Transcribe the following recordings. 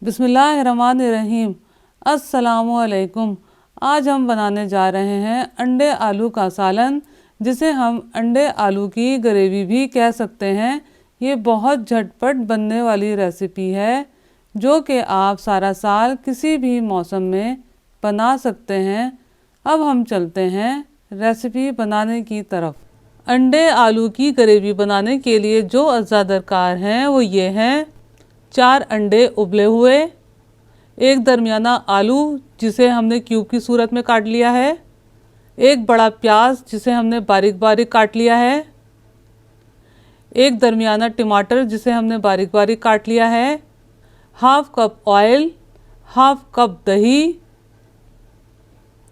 बिस्मिल्लाहिर्रहमानिर्रहीम। अस्सलामुअलैकुम। आज हम बनाने जा रहे हैं अंडे आलू का सालन, जिसे हम अंडे आलू की ग्रेवी भी कह सकते हैं। ये बहुत झटपट बनने वाली रेसिपी है जो कि आप सारा साल किसी भी मौसम में बना सकते हैं। अब हम चलते हैं रेसिपी बनाने की तरफ। अंडे आलू की ग्रेवी बनाने के लिए जो अज्जा दरकार हैं वो ये हैं: 4 अंडे उबले हुए, एक दरमियाना आलू जिसे हमने क्यूब की सूरत में काट लिया है, एक बड़ा प्याज जिसे हमने बारीक बारीक काट लिया है, एक दरमियाना टमाटर जिसे हमने बारीक बारीक काट लिया है, half cup oil, half cup दही,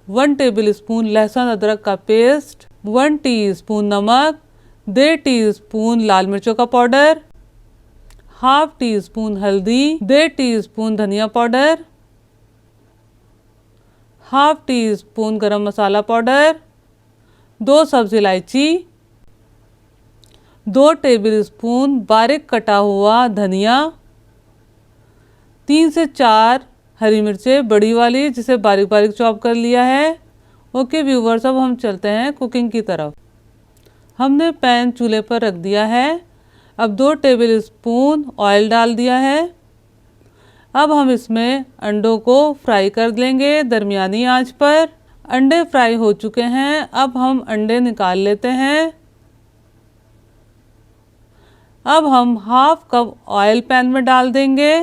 1 टेबल स्पून लहसुन अदरक का पेस्ट, 1 टीस्पून नमक, 1.5 टीस्पून लाल मिर्चों का पाउडर, हाफ टी स्पून हल्दी, 1.5 टीस्पून धनिया पाउडर, हाफ टी स्पून गरम मसाला पाउडर, 2 सब्ज़ इलायची, 2 टेबल स्पून बारीक कटा हुआ धनिया, 3 से 4 हरी मिर्चें बड़ी वाली जिसे बारीक बारीक चॉप कर लिया है। ओके व्यूवर्स, अब हम चलते हैं कुकिंग की तरफ। हमने पैन चूल्हे पर रख दिया है। अब 2 टेबल स्पून ऑयल डाल दिया है। अब हम इसमें अंडों को फ्राई कर लेंगे दरमियानी आंच पर। अंडे फ्राई हो चुके हैं। अब हम अंडे निकाल लेते हैं। अब हम हाफ कप ऑयल पैन में डाल देंगे।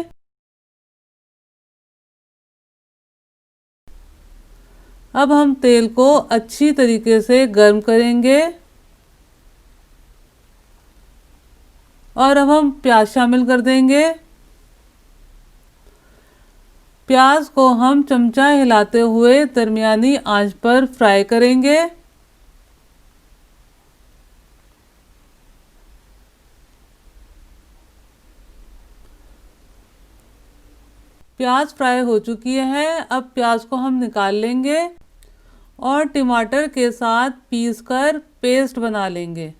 अब हम तेल को अच्छी तरीके से गर्म करेंगे और अब हम प्याज शामिल कर देंगे। प्याज को हम चमचा हिलाते हुए दरमियानी आंच पर फ्राई करेंगे। प्याज फ्राई हो चुकी है। अब प्याज को हम निकाल लेंगे और टमाटर के साथ पीसकर पेस्ट बना लेंगे।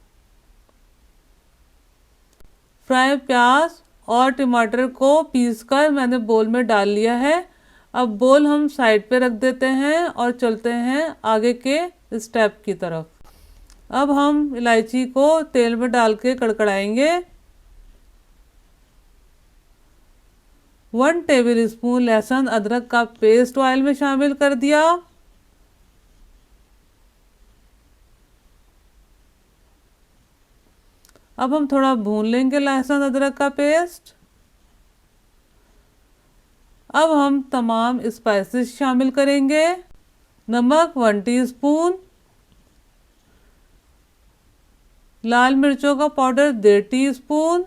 फ्राई प्याज और टमाटर को पीसकर मैंने बोल में डाल लिया है। अब बोल हम साइड पे रख देते हैं और चलते हैं आगे के स्टेप की तरफ। अब हम इलायची को तेल में डाल के कड़कड़ाएंगे। 1 टेबल स्पून लहसुन अदरक का पेस्ट ऑयल में शामिल कर दिया। अब हम थोड़ा भून लेंगे लहसुन अदरक का पेस्ट। अब हम तमाम स्पाइसेस शामिल करेंगे। नमक 1 टीस्पून, लाल मिर्चों का पाउडर 1.5 टीस्पून,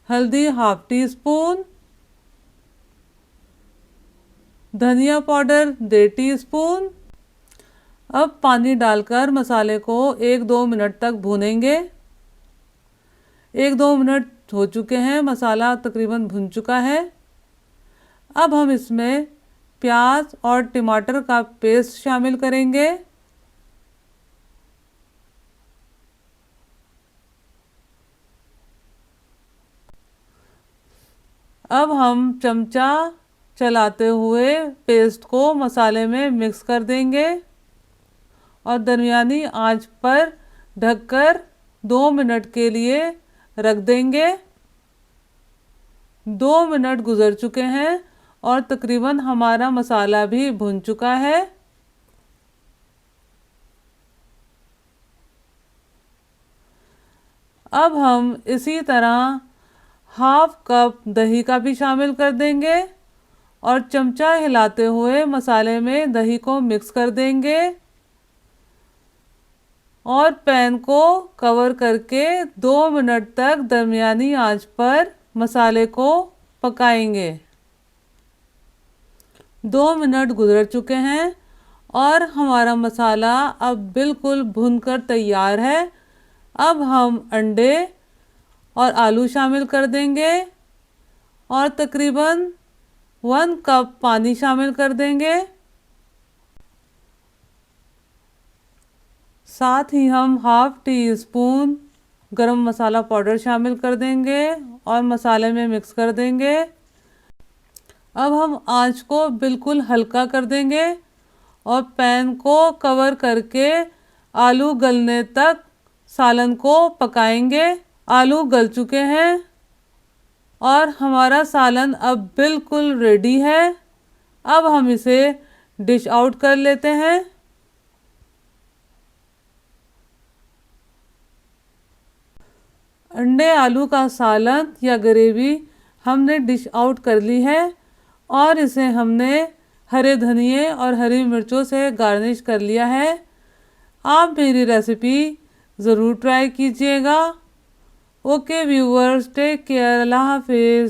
हल्दी हाफ टी स्पून, धनिया पाउडर 1.5 टीस्पून। अब पानी डालकर मसाले को 1-2 मिनट तक भूनेंगे। 1-2 मिनट हो चुके हैं, मसाला तकरीबन भुन चुका है। अब हम इसमें प्याज और टमाटर का पेस्ट शामिल करेंगे। अब हम चमचा चलाते हुए पेस्ट को मसाले में मिक्स कर देंगे और दरमियानी आंच पर ढककर 2 मिनट के लिए रख देंगे। 2 मिनट गुजर चुके हैं और तकरीबन हमारा मसाला भी भुन चुका है। अब हम इसी तरह हाफ कप दही का भी शामिल कर देंगे और चमचा हिलाते हुए मसाले में दही को मिक्स कर देंगे और पैन को कवर करके 2 मिनट तक दरमियानी आंच पर मसाले को पकाएंगे। 2 मिनट गुजर चुके हैं और हमारा मसाला अब बिल्कुल भुनकर तैयार है। अब हम अंडे और आलू शामिल कर देंगे और तकरीबन 1 कप पानी शामिल कर देंगे। साथ ही हम हाफ टी स्पून गरम मसाला पाउडर शामिल कर देंगे और मसाले में मिक्स कर देंगे। अब हम आंच को बिल्कुल हल्का कर देंगे और पैन को कवर करके आलू गलने तक सालन को पकाएंगे। आलू गल चुके हैं और हमारा सालन अब बिल्कुल रेडी है। अब हम इसे डिश आउट कर लेते हैं। अंडे आलू का सालन या ग्रेवी हमने डिश आउट कर ली है और इसे हमने हरे धनिए और हरी मिर्चों से गार्निश कर लिया है। आप मेरी रेसिपी ज़रूर ट्राई कीजिएगा। ओके व्यूअर्स, टेक केयर, अल्लाह हाफिज़।